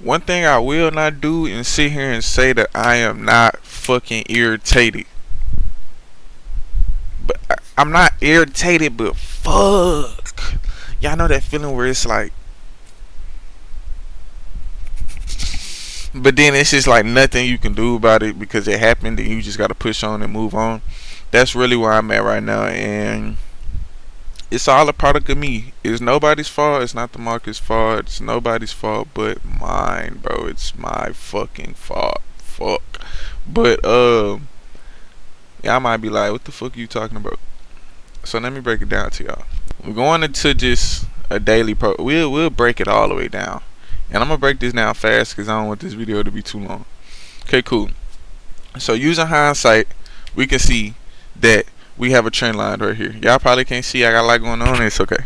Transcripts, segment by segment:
One thing I will not do is sit here and say that I am not fucking irritated. But I'm not irritated, but fuck. Y'all know that feeling where it's like, but then it's just like nothing you can do about it because it happened and you just gotta push on and move on. That's really where I'm at right now, and it's all a product of me. It's nobody's fault. It's not the market's fault. It's nobody's fault but mine, bro. It's my fucking fault. Fuck. But yeah, I might be like, what the fuck are you talking about? So let me break it down to y'all. We're going into just a daily pro. We'll break it all the way down, and I'm gonna break this down fast because I don't want this video to be too long. Okay, cool. So using hindsight, we can see that we have a trend line right here. Y'all probably can't see. I got a lot going on. It's okay.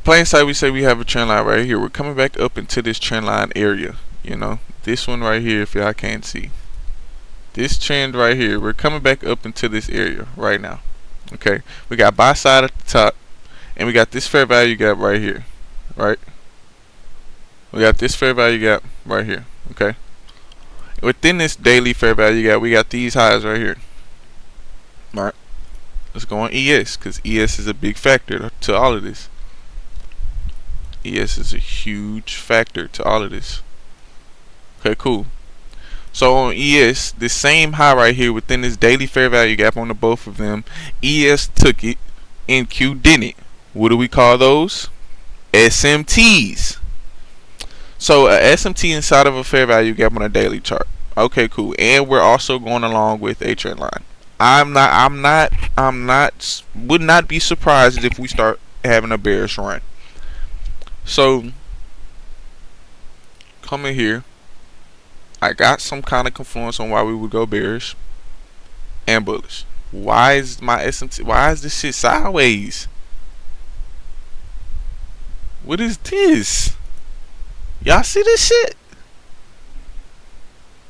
Plain sight, we say we have a trend line right here. We're coming back up into this trend line area. You know, this one right here. If y'all can't see, this trend right here. We're coming back up into this area right now. Okay, we got buy side at the top, and we got this fair value gap right here. Right. We got this fair value gap right here. Okay. Within this daily fair value gap, we got these highs right here. Alright, let's go on ES because ES is a big factor to all of this. ES is a huge factor to all of this. Okay, cool. So on ES, the same high right here within this daily fair value gap on the both of them, ES took it, NQ didn't. What do we call those? SMTs. So a SMT inside of a fair value gap on a daily chart. Okay, cool. And we're also going along with a trend line. Would not be surprised if we start having a bearish run. So, coming here, I got some kind of confluence on why we would go bearish and bullish. Why is my SMT? Why is this shit sideways? What is this? Y'all see this shit?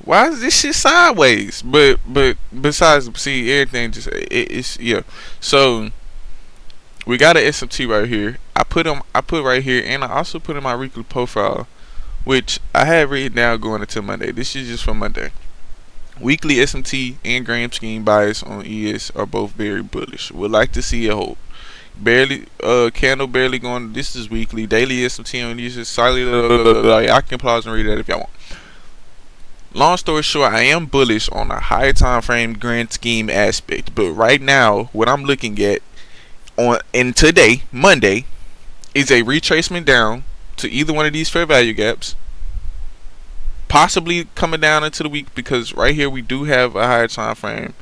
Why is this shit sideways? But besides, see, everything just it's yeah. So we got an SMT right here. I put right here, and I also put in my weekly profile, which I had written down going into Monday. This is just for Monday. Weekly SMT and gram scheme bias on ES are both very bullish. Would like to see a hold. Barely candle barely going. This is weekly. Daily SMT on these is slightly. I can pause and read that if y'all want. Long story short, I am bullish on a higher time frame grand scheme aspect, but right now what I'm looking at in today, Monday, is a retracement down to either one of these fair value gaps, possibly coming down into the week, because right here we do have a higher time frame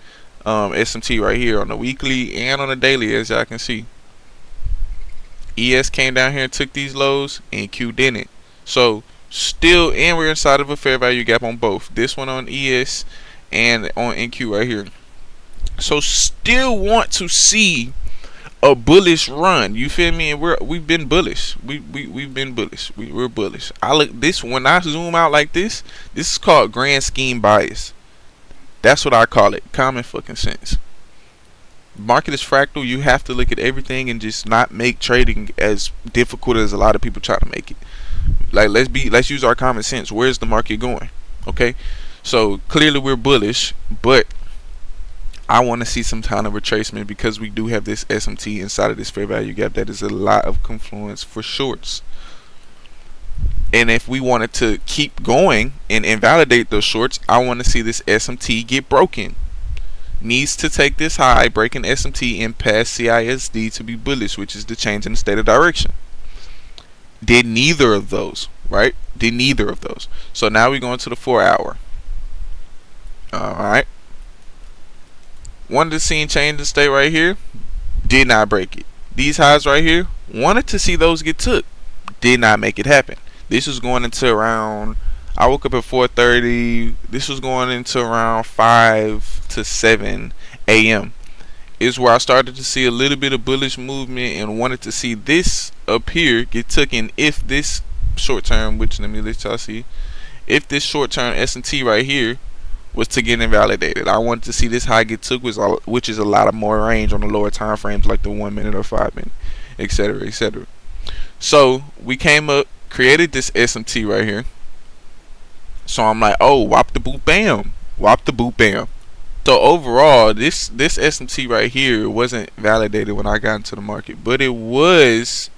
SMT right here on the weekly and on the daily, as y'all can see. ES came down here and took these lows, and Q didn't. So still, and we're inside of a fair value gap on both. This one on ES and on NQ right here. So still want to see a bullish run. You feel me? And we've been bullish. We've been bullish. We're bullish. I look this when I zoom out like this. This is called grand scheme bias. That's what I call it. Common fucking sense. Market is fractal. You have to look at everything and just not make trading as difficult as a lot of people try to make it. Like let's use our common sense. Where's the market going? Okay, so clearly we're bullish, but I want to see some kind of retracement because we do have this SMT inside of this fair value gap that is a lot of confluence for shorts. And if we wanted to keep going and invalidate those shorts, I want to see this SMT get broken. Needs to take this high, breaking SMT and past CISD to be bullish, which is the change in the state of direction. Did neither of those, right? Did neither of those. So now we go into the 4 hour. Alright. Wanted to see change in state right here. Did not break it. These highs right here, wanted to see those get took. Did not make it happen. This was going into around, I woke up at 4:30. This was going into around 5 to 7 a.m. is where I started to see a little bit of bullish movement and wanted to see this up here get taken. If this short term, which let me let y'all see, if this short term S&T right here was to get invalidated, I wanted to see this high get took, which is a lot of more range on the lower time frames like the 1 minute or 5 minute, etc., etc. So we came up created this SMT right here. So I'm like, oh, whop the boot bam, whop the boot bam. So overall, this SMT right here wasn't validated when I got into the market, but it was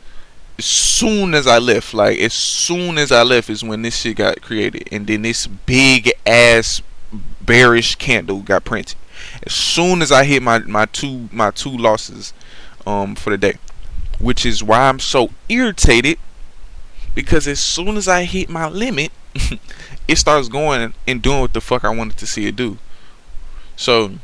as soon as I left. Like as soon as I left is when this shit got created, and then this big ass bearish candle got printed. As soon as I hit my two losses for the day, which is why I'm so irritated, because as soon as I hit my limit, it starts going and doing what the fuck I wanted to see it do. So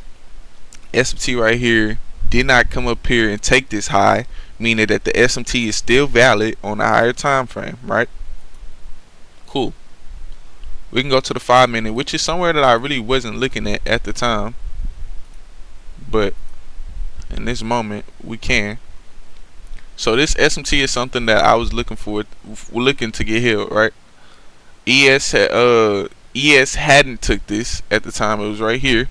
SMT right here did not come up here and take this high, meaning that the SMT is still valid on a higher time frame, right? Cool. We can go to the 5 minute, which is somewhere that I really wasn't looking at the time, but in this moment we can. So this SMT is something that I was looking to get hit, right? ES hadn't took this at the time. It was right here.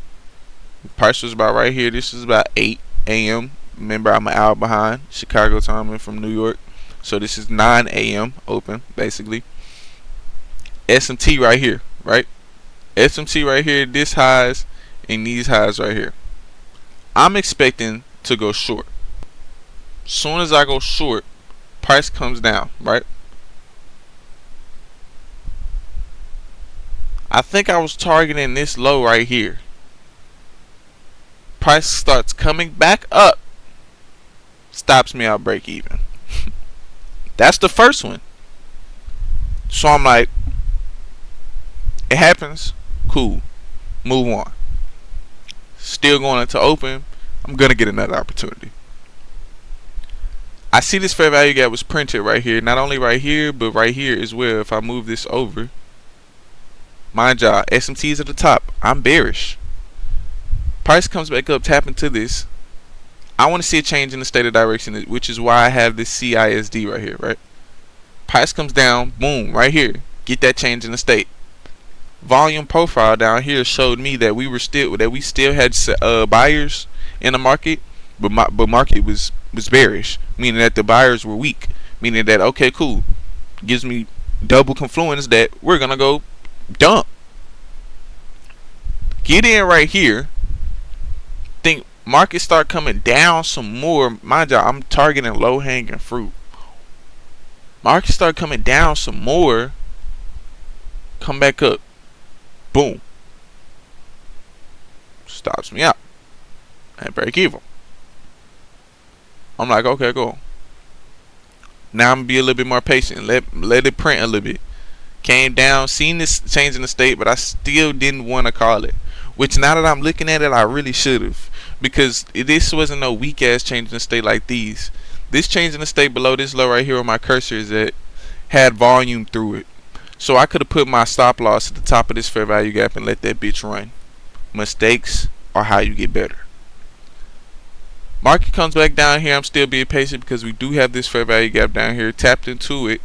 The price was about right here. This was about 8 a.m. Remember, I'm an hour behind Chicago time and from New York, so this is 9 a.m. open basically. SMT right here, right? SMT right here. This highs and these highs right here. I'm expecting to go short. Soon as I go short, price comes down, right? I think I was targeting this low right here. Price starts coming back up, stops me out break even. That's the first one. So I'm like, it happens, cool, move on. Still going into open, I'm gonna get another opportunity. I see this fair value gap was printed right here, not only right here but right here as well. If I move this over, mind y'all, SMT is at the top. I'm bearish. Price comes back up, tap into this. I want to see a change in the state of direction, which is why I have this CISD right here, right? Price comes down, boom, right here. Get that change in the state. Volume profile down here showed me that we still had buyers in the market, but market was bearish, meaning that the buyers were weak, meaning that okay, cool, gives me double confluence that we're gonna go dump. Get in right here. Think market start coming down some more. Mind you, I'm targeting low hanging fruit. Market start coming down some more. Come back up. Boom. Stops me out. And break even. I'm like, okay, cool. Now I'm gonna be a little bit more patient. Let it print a little bit. Came down, seen this change in the state, but I still didn't want to call it. Which now that I'm looking at it, I really should have. Because this wasn't no weak ass change in the state like these. This change in the state below this low right here where my cursor is at had volume through it. So I could have put my stop loss at the top of this fair value gap and let that bitch run. Mistakes are how you get better. Market comes back down here. I'm still being patient because we do have this fair value gap down here. Tapped into it.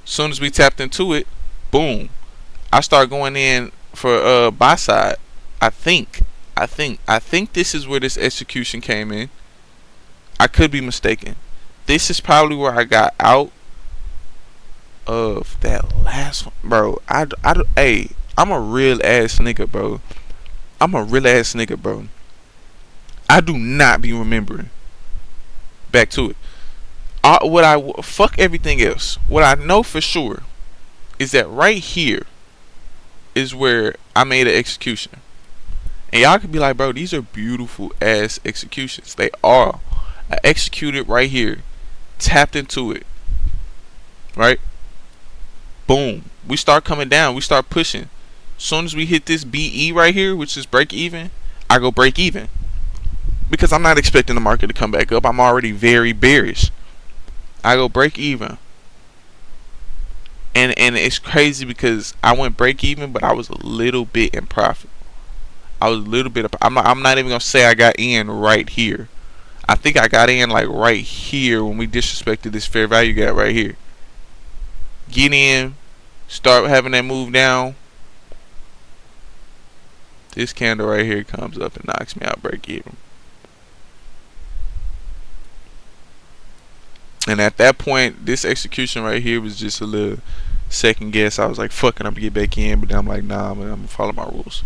As soon as we tapped into it, boom, I start going in for buy side. I think this is where this execution came in. I could be mistaken. This is probably where I got out of that last one, bro. Hey, I'm a real ass nigga, bro. I do not be remembering. Back to it. Fuck everything else. What I know for sure is that right here is where I made an execution. And y'all could be like, bro, these are beautiful ass executions. They are. I executed right here. Tapped into it. Right? Boom. We start coming down. We start pushing. As soon as we hit this BE right here, which is break even, I go break even. Because I'm not expecting the market to come back up. I'm already very bearish. I go break even. And it's crazy because I went break even, but I was a little bit in profit. I'm not even gonna say I got in right here. I think I got in like right here when we disrespected this fair value gap right here. Get in, start having that move down. This candle right here comes up and knocks me out break even. And at that point, this execution right here was just a little second guess. I was like, fuck it, I'm gonna get back in. But then I'm like, nah, man, I'm gonna follow my rules.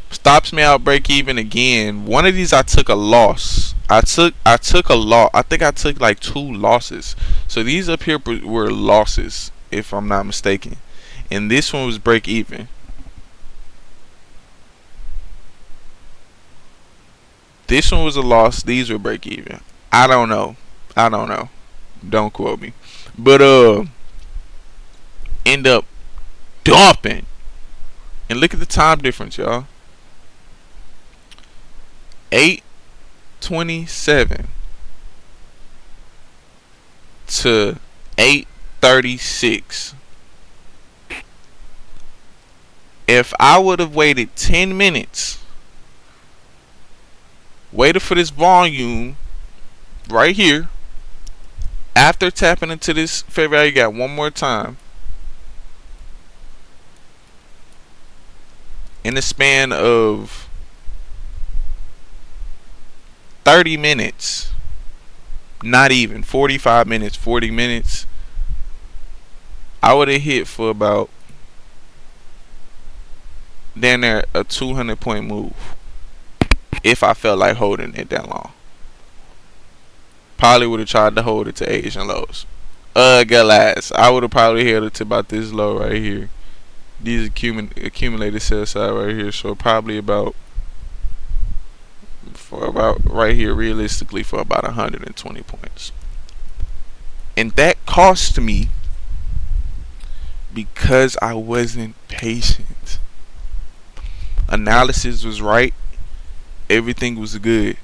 Stops me out, break even again. One of these I took a loss. I took a loss. I think I took like 2 losses. So these up here were losses, if I'm not mistaken. And this one was break even. This one was a loss. These were break even. I don't know. Don't quote me. But end up dumping. And look at the time difference, y'all. 8:27 to 8:36. If I would have waited 10 minutes, waited for this volume right here, after tapping into this fair value gap one more time, in the span of 30 minutes, not even 45 minutes, 40 minutes, I would have hit for about down there a 200-point move if I felt like holding it that long. Probably would have tried to hold it to Asian lows. Alas, I would have probably held it to about this low right here. These accumulated sell side right here. So probably about right here, realistically, for about 120 points. And that cost me because I wasn't patient. Analysis was right. Everything was good.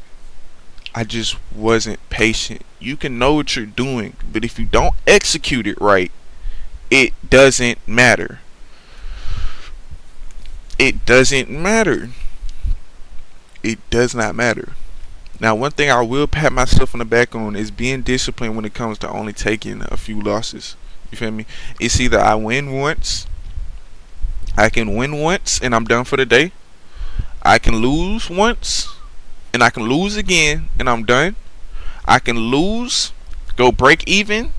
I just wasn't patient. You can know what you're doing, but if you don't execute it right, it doesn't matter. It doesn't matter. It does not matter. Now, one thing I will pat myself on the back on is being disciplined when it comes to only taking a few losses. You feel me? It's either I win once, I can win once and I'm done for the day. I can lose once and I can lose again and I'm done. I can lose, go break even.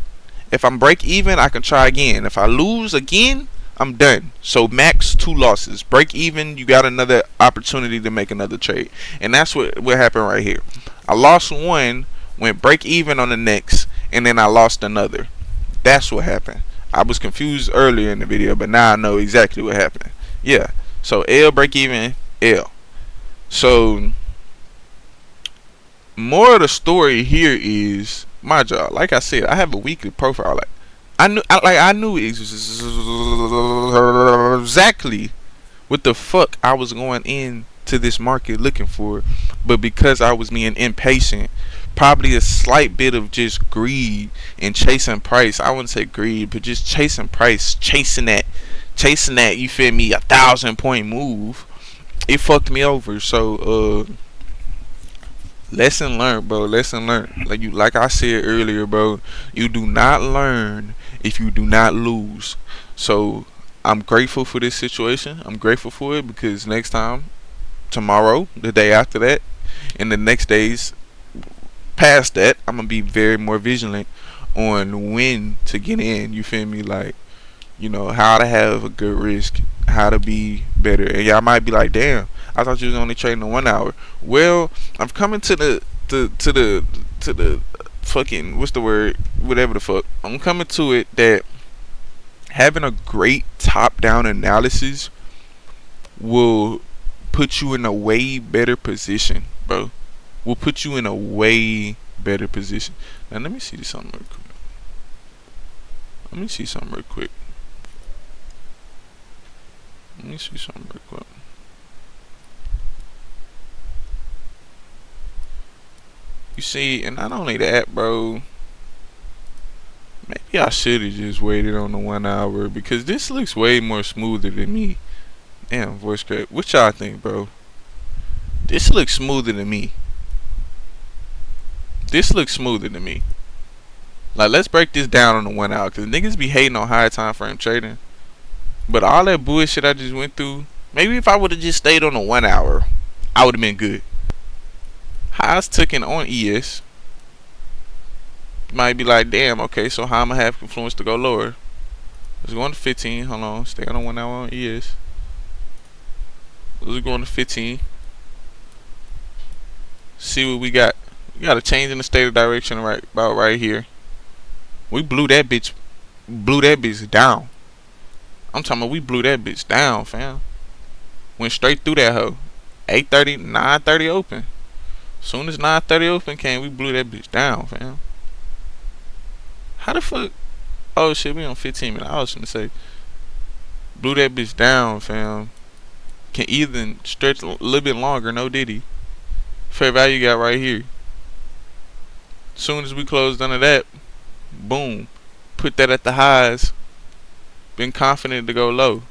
If I'm break even, I can try again. If I lose again, I'm done. So max 2 losses. Break even, you got another opportunity to make another trade. And that's what happened right here. I lost one, went break even on the next, and then I lost another. That's what happened. I was confused earlier in the video, but now I know exactly what happened. Yeah. So L break even, L. So more of the story here is my job. Like I said, I have a weekly profile. Like I knew exactly what the fuck I was going into this market looking for, but because I was being impatient, probably a slight bit of just greed and chasing price. I wouldn't say greed, but just chasing price, chasing that. You feel me? 1,000-point move. It fucked me over. So lesson learned, bro. Lesson learned. Like I said earlier, bro. You do not learn if you do not lose. So I'm grateful for this situation. I'm grateful for it because next time, tomorrow, the day after that, and the next days past that, I'm gonna be very more vigilant on when to get in. You feel me? Like, you know, how to have a good risk, how to be better. And y'all might be like, damn, I thought you was only trading in 1 hour. Well, I'm coming to the fucking, what's the word, whatever the fuck, I'm coming to it that having a great top down analysis will put you in a way better position, bro. Will put you in a way better position. Now let me see something real quick. Let me see something real quick. You see, and not only that, bro, maybe I should have just waited on the 1 hour because this looks way more smoother than me. Damn, voice crack. What y'all think, bro? This looks smoother than me. Like, let's break this down on the 1 hour because niggas be hating on high time frame trading. But all that bullshit I just went through, maybe if I would have just stayed on the 1 hour, I would have been good. Highs taken on ES. You might be like, damn, okay, so how am I have influence to go lower? Let's go on to 15. Hold on, stay on 1 hour on ES. Let's go on to 15. See what we got. We got a change in the state of direction right about right here. We blew that bitch down. I'm talking about we blew that bitch down, fam. Went straight through that hoe. 8:30, 9:30 open. Soon as 9:30 open came, we blew that bitch down, fam. How the fuck? Oh shit, we on 15 minutes. I was gonna say, blew that bitch down, fam. Can even stretch a little bit longer, no diddy. Fair value got right here. Soon as we closed under that, boom, put that at the highs. Been confident to go low.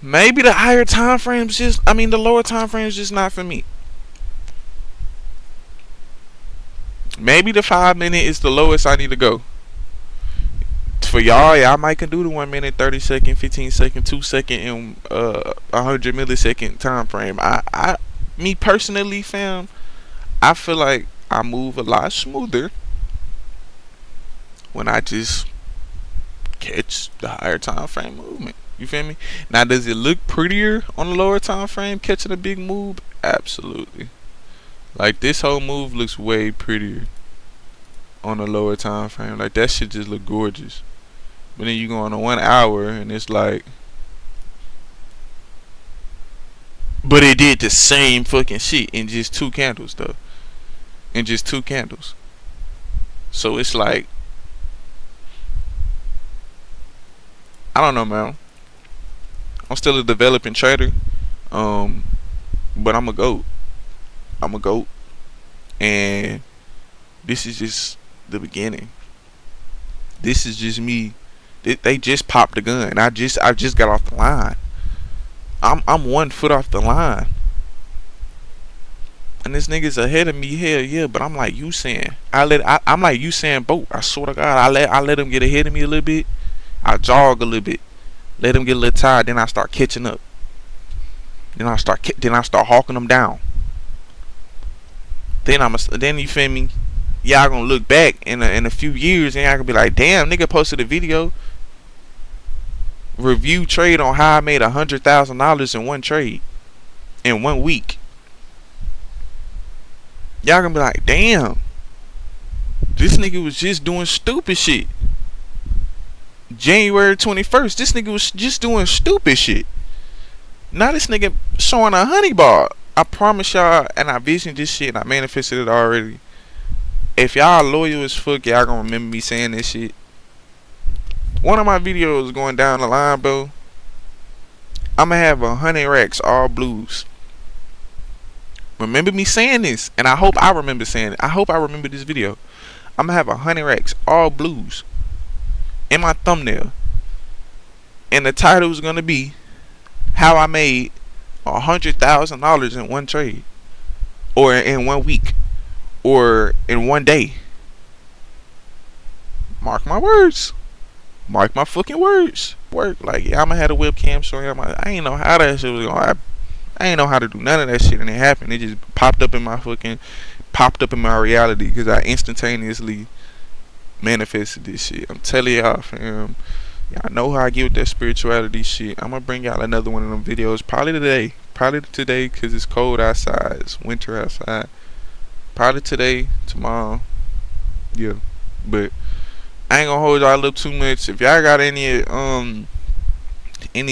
Maybe the higher time frames the lower time frames just not for me. Maybe the 5 minute is the lowest I need to go. For y'all might can do the 1 minute, 30 second, 15 second, 2 second, and 100 millisecond time frame. Me personally, fam, I feel like I move a lot smoother when I just catch the higher time frame movement. You feel me? Now, does it look prettier on the lower time frame catching a big move? Absolutely. Like, this whole move looks way prettier on the lower time frame. Like, that shit just look gorgeous. But then you go on a 1 hour and it's like, but it did the same fucking shit in just 2 candles though. In just 2 candles. So it's like, I don't know, man. I'm still a developing trader. But I'm a GOAT. And this is just the beginning. This is just me. They just popped the gun. I just got off the line. I'm 1 foot off the line. And this nigga's ahead of me, hell yeah, but I'm like Usain. I'm like Usain Bolt. I swear to God, I let him get ahead of me a little bit. I jog a little bit. Let him get a little tired, then I start catching up. Then I start hawking them down. Then you feel me? Y'all gonna look back in a few years and y'all gonna be like, damn, nigga posted a video review trade on how I made $100,000 in one trade in 1 week. Y'all gonna be like, damn, this nigga was just doing stupid shit. January 21st, this nigga was just doing stupid shit. Now this nigga showing a honey bar. I promise y'all, and I visioned this shit and I manifested it already. If y'all loyal as fuck, y'all gonna remember me saying this shit. One of my videos going down the line, bro, I'ma have 100 racks, all blues. Remember me saying this, and I hope I remember saying it. I hope I remember this video. I'ma have 100 racks, all blues, in my thumbnail, and the title is gonna be how I made $100,000 in one trade, or in 1 week, or in 1 day. Mark my words. Mark my fucking words. Work. Like, yeah, I'ma have a webcam showing. I ain't know how that shit was going. I ain't know how to do none of that shit, and it happened. It just popped up in my reality because I instantaneously manifested this shit. I'm telling y'all, fam. Y'all know how I get with that spirituality shit. I'm gonna bring y'all another one of them videos probably today because it's cold outside. It's winter outside. Probably today, tomorrow. Yeah, but I ain't gonna hold y'all up too much. If y'all got any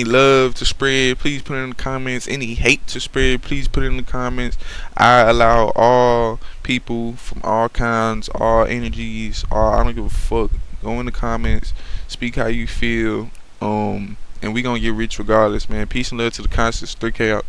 love to spread, please put it in the comments. Any hate to spread, please put it in the comments. I allow all people from all kinds, all energies, I don't give a fuck. Go in the comments, speak how you feel, and we gonna get rich regardless, man. Peace and love to the conscious. 3K out.